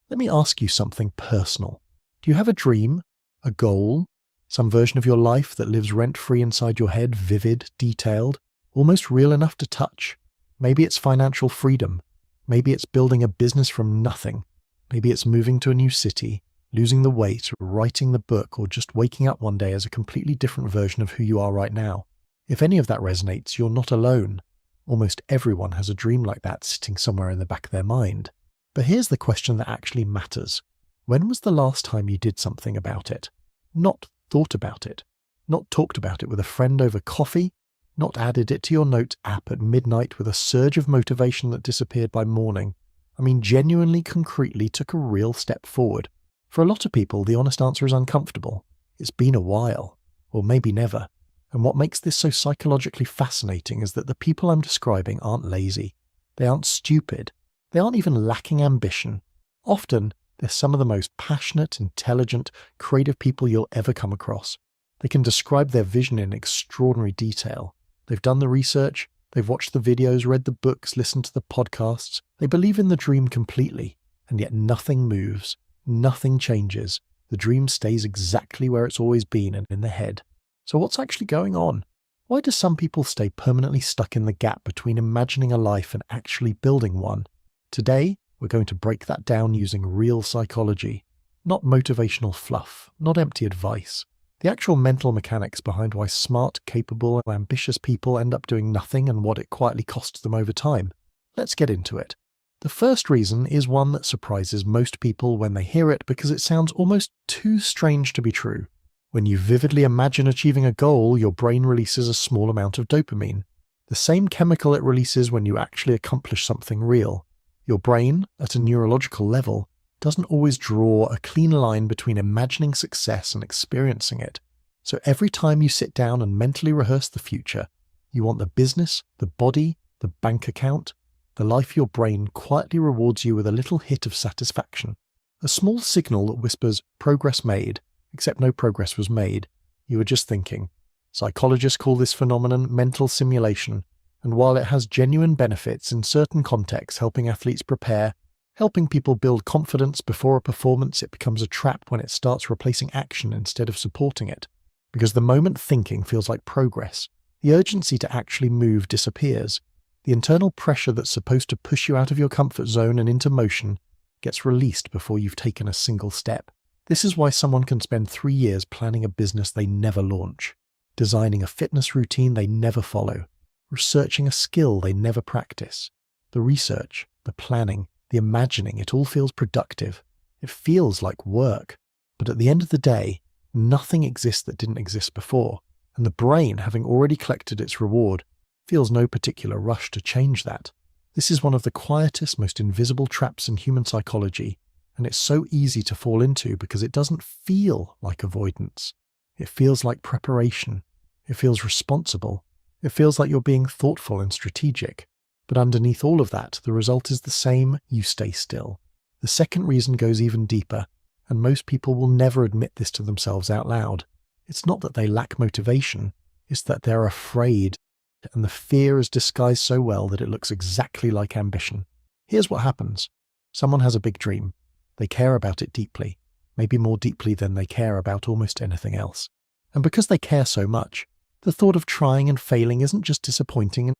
Let me ask you something personal. Do you have a dream, a goal, some version of your life that lives rent-free inside your head, vivid, detailed, almost real enough to touch? Maybe it's financial freedom. Maybe it's building a business from nothing. Maybe it's moving to a new city, losing the weight, writing the book, or just waking up one day as a completely different version of who you are right now. If any of that resonates, you're not alone. Almost everyone has a dream like that sitting somewhere in the back of their mind. But here's the question that actually matters. When was the last time you did something about it? Not thought about it. Not talked about it with a friend over coffee. Not added it to your notes app at midnight with a surge of motivation that disappeared by morning. I mean, genuinely, concretely took a real step forward. For a lot of people, the honest answer is uncomfortable. It's been a while, or maybe never. And what makes this so psychologically fascinating is that the people I'm describing aren't lazy. They aren't stupid. They aren't even lacking ambition. Often, they're some of the most passionate, intelligent, creative people you'll ever come across. They can describe their vision in extraordinary detail. They've done the research, they've watched the videos, read the books, listened to the podcasts. They believe in the dream completely, and yet nothing moves. Nothing changes. The dream stays exactly where it's always been and in the head. So what's actually going on? Why do some people stay permanently stuck in the gap between imagining a life and actually building one? Today, we're going to break that down using real psychology. Not motivational fluff, not empty advice. The actual mental mechanics behind why smart, capable, and ambitious people end up doing nothing and what it quietly costs them over time. Let's get into it. The first reason is one that surprises most people when they hear it because it sounds almost too strange to be true. When you vividly imagine achieving a goal, your brain releases a small amount of dopamine, the same chemical it releases when you actually accomplish something real. Your brain, at a neurological level, doesn't always draw a clean line between imagining success and experiencing it. So every time you sit down and mentally rehearse the future, you want the business, the body, the bank account, the life your brain quietly rewards you with a little hit of satisfaction. A small signal that whispers, progress made, except no progress was made. You were just thinking. Psychologists call this phenomenon mental simulation, and while it has genuine benefits in certain contexts helping athletes prepare, helping people build confidence before a performance, it becomes a trap when it starts replacing action instead of supporting it. Because the moment thinking feels like progress, the urgency to actually move disappears. The internal pressure that's supposed to push you out of your comfort zone and into motion gets released before you've taken a single step. This is why someone can spend 3 years planning a business they never launch, designing a fitness routine they never follow, researching a skill they never practice. The research, the planning, the imagining, it all feels productive. It feels like work. But at the end of the day, nothing exists that didn't exist before, and the brain, having already collected its reward, feels no particular rush to change that. This is one of the quietest, most invisible traps in human psychology, and it's so easy to fall into because it doesn't feel like avoidance. It feels like preparation. It feels responsible. It feels like you're being thoughtful and strategic. But underneath all of that, the result is the same: you stay still. The second reason goes even deeper, and most people will never admit this to themselves out loud. It's not that they lack motivation, it's that they're afraid, and the fear is disguised so well that it looks exactly like ambition. Here's what happens. Someone has a big dream. They care about it deeply, maybe more deeply than they care about almost anything else. And because they care so much, the thought of trying and failing isn't just disappointing,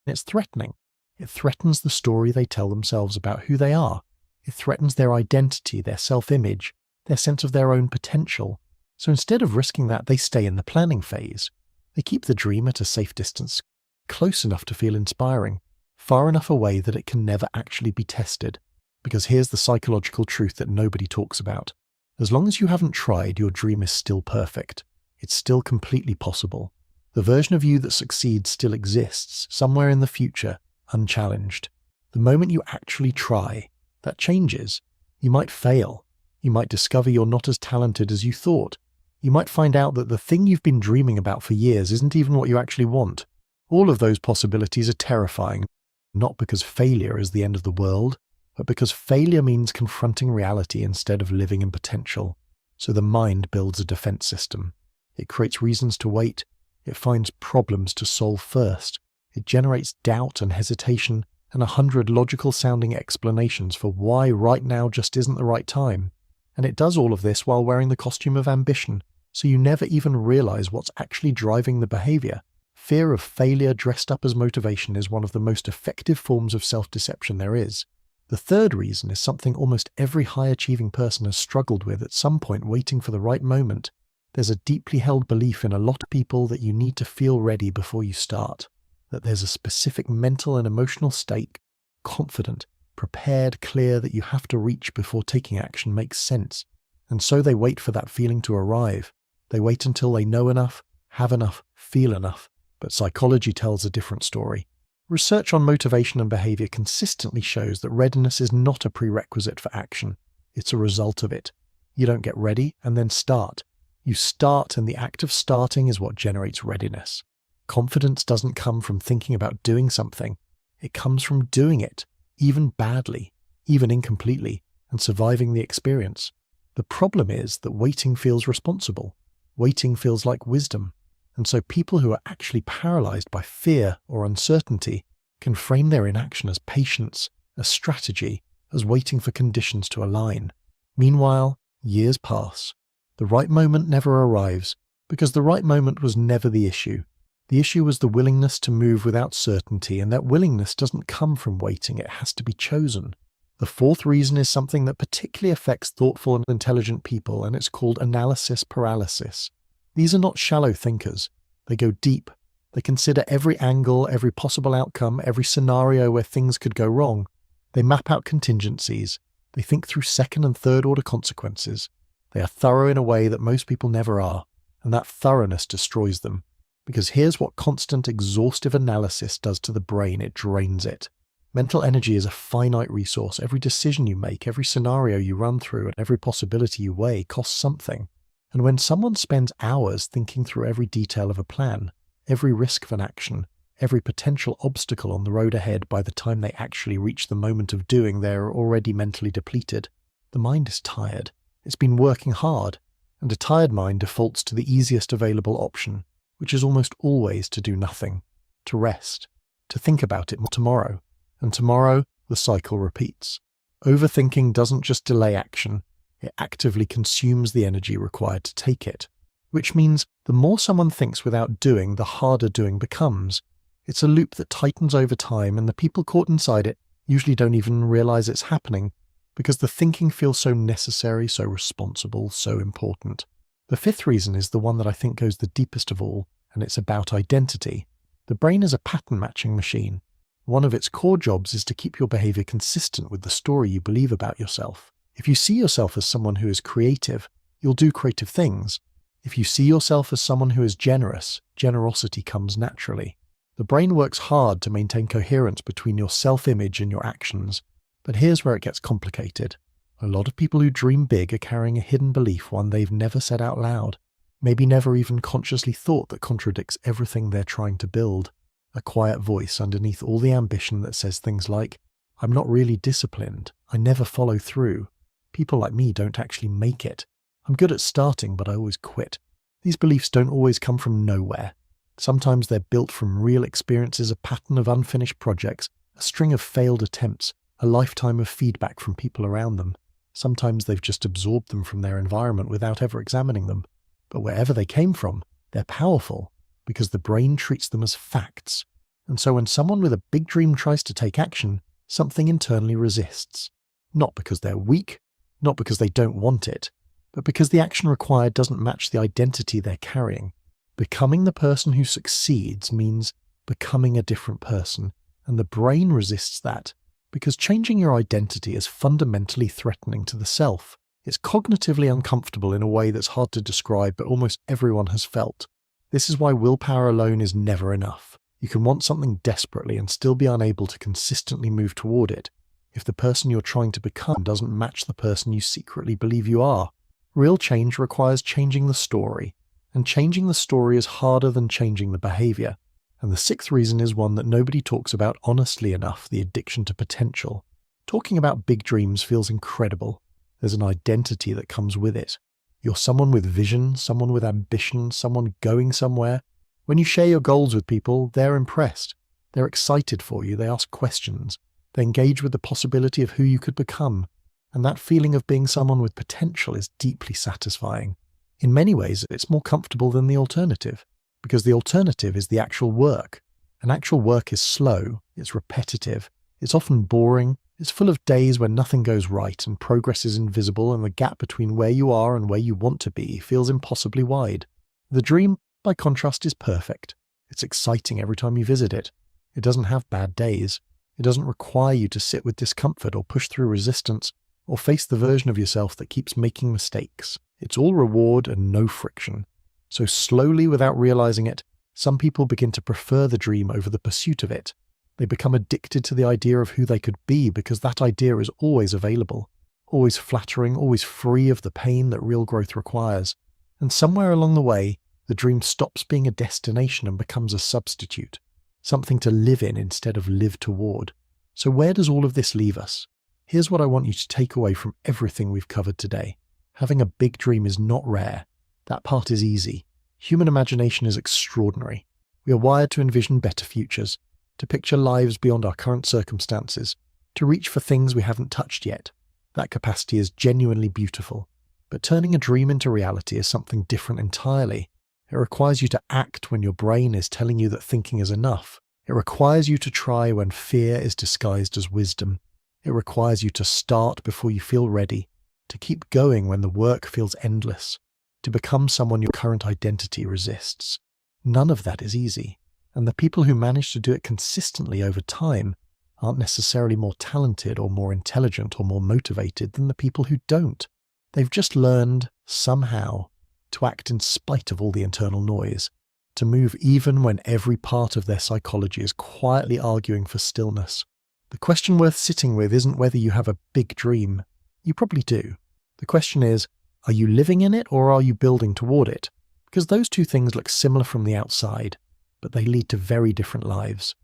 it's threatening. It threatens the story they tell themselves about who they are. It threatens their identity, their self-image, their sense of their own potential. So instead of risking that, they stay in the planning phase. They keep the dream at a safe distance, close enough to feel inspiring, far enough away that it can never actually be tested. Because here's the psychological truth that nobody talks about. As long as you haven't tried, your dream is still perfect. It's still completely possible. The version of you that succeeds still exists, somewhere in the future, unchallenged. The moment you actually try, that changes. You might fail. You might discover you're not as talented as you thought. You might find out that the thing you've been dreaming about for years isn't even what you actually want. All of those possibilities are terrifying, not because failure is the end of the world, but because failure means confronting reality instead of living in potential. So the mind builds a defense system. It creates reasons to wait. It finds problems to solve first. It generates doubt and hesitation and 100 logical-sounding explanations for why right now just isn't the right time. And it does all of this while wearing the costume of ambition, so you never even realize what's actually driving the behavior. Fear of failure dressed up as motivation is one of the most effective forms of self-deception there is. The third reason is something almost every high-achieving person has struggled with at some point, waiting for the right moment. There's a deeply held belief in a lot of people that you need to feel ready before you start, that there's a specific mental and emotional state, confident, prepared, clear, that you have to reach before taking action makes sense. And so they wait for that feeling to arrive. They wait until they know enough, have enough, feel enough. But psychology tells a different story. Research on motivation and behavior consistently shows that readiness is not a prerequisite for action. It's a result of it. You don't get ready and then start. You start, and the act of starting is what generates readiness. Confidence doesn't come from thinking about doing something. It comes from doing it, even badly, even incompletely, and surviving the experience. The problem is that waiting feels responsible. Waiting feels like wisdom. And so people who are actually paralyzed by fear or uncertainty can frame their inaction as patience, as strategy, as waiting for conditions to align. Meanwhile, years pass. The right moment never arrives, because the right moment was never the issue. The issue was the willingness to move without certainty, and that willingness doesn't come from waiting, it has to be chosen. The fourth reason is something that particularly affects thoughtful and intelligent people, and it's called analysis paralysis. These are not shallow thinkers. They go deep. They consider every angle, every possible outcome, every scenario where things could go wrong. They map out contingencies. They think through second and third order consequences. They are thorough in a way that most people never are, and that thoroughness destroys them. Because here's what constant, exhaustive analysis does to the brain: it drains it. Mental energy is a finite resource. Every decision you make, every scenario you run through, and every possibility you weigh costs something. And when someone spends hours thinking through every detail of a plan, every risk of an action, every potential obstacle on the road ahead, by the time they actually reach the moment of doing, they're already mentally depleted. The mind is tired. It's been working hard, and a tired mind defaults to the easiest available option, which is almost always to do nothing, to rest, to think about it more tomorrow. And tomorrow, the cycle repeats. Overthinking doesn't just delay action, it actively consumes the energy required to take it. Which means the more someone thinks without doing, the harder doing becomes. It's a loop that tightens over time, and the people caught inside it usually don't even realize it's happening, because the thinking feels so necessary, so responsible, so important. The fifth reason is the one that I think goes the deepest of all, and it's about identity. The brain is a pattern matching machine. One of its core jobs is to keep your behavior consistent with the story you believe about yourself. If you see yourself as someone who is creative, you'll do creative things. If you see yourself as someone who is generous, generosity comes naturally. The brain works hard to maintain coherence between your self-image and your actions. But here's where it gets complicated. A lot of people who dream big are carrying a hidden belief, one they've never said out loud, maybe never even consciously thought, that contradicts everything they're trying to build. A quiet voice underneath all the ambition that says things like, "I'm not really disciplined. I never follow through. People like me don't actually make it. I'm good at starting, but I always quit." These beliefs don't always come from nowhere. Sometimes they're built from real experiences, a pattern of unfinished projects, a string of failed attempts, a lifetime of feedback from people around them. Sometimes they've just absorbed them from their environment without ever examining them. But wherever they came from, they're powerful, because the brain treats them as facts. And so when someone with a big dream tries to take action, something internally resists. Not because they're weak, not because they don't want it, but because the action required doesn't match the identity they're carrying. Becoming the person who succeeds means becoming a different person, and the brain resists that, because changing your identity is fundamentally threatening to the self. It's cognitively uncomfortable in a way that's hard to describe, but almost everyone has felt. This is why willpower alone is never enough. You can want something desperately and still be unable to consistently move toward it, if the person you're trying to become doesn't match the person you secretly believe you are. Real change requires changing the story, and changing the story is harder than changing the behavior. And the sixth reason is one that nobody talks about honestly enough: the addiction to potential. Talking about big dreams feels incredible. There's an identity that comes with it. You're someone with vision, someone with ambition, someone going somewhere. When you share your goals with people, they're impressed. They're excited for you, they ask questions, they engage with the possibility of who you could become, and that feeling of being someone with potential is deeply satisfying. In many ways, it's more comfortable than the alternative, because the alternative is the actual work. And actual work is slow, it's repetitive, it's often boring, it's full of days when nothing goes right and progress is invisible and the gap between where you are and where you want to be feels impossibly wide. The dream, by contrast, is perfect. It's exciting every time you visit it. It doesn't have bad days. It doesn't require you to sit with discomfort or push through resistance or face the version of yourself that keeps making mistakes. It's all reward and no friction. So slowly, without realizing it, some people begin to prefer the dream over the pursuit of it. They become addicted to the idea of who they could be because that idea is always available, always flattering, always free of the pain that real growth requires. And somewhere along the way, the dream stops being a destination and becomes a substitute, something to live in instead of live toward. So where does all of this leave us? Here's what I want you to take away from everything we've covered today. Having a big dream is not rare. That part is easy. Human imagination is extraordinary. We are wired to envision better futures, to picture lives beyond our current circumstances, to reach for things we haven't touched yet. That capacity is genuinely beautiful. But turning a dream into reality is something different entirely. It requires you to act when your brain is telling you that thinking is enough. It requires you to try when fear is disguised as wisdom. It requires you to start before you feel ready, to keep going when the work feels endless, to become someone your current identity resists. None of that is easy, and the people who manage to do it consistently over time aren't necessarily more talented or more intelligent or more motivated than the people who don't. They've just learned, somehow, to act in spite of all the internal noise, to move even when every part of their psychology is quietly arguing for stillness. The question worth sitting with isn't whether you have a big dream. You probably do. The question is, are you living in it or are you building toward it? Because those two things look similar from the outside, but they lead to very different lives.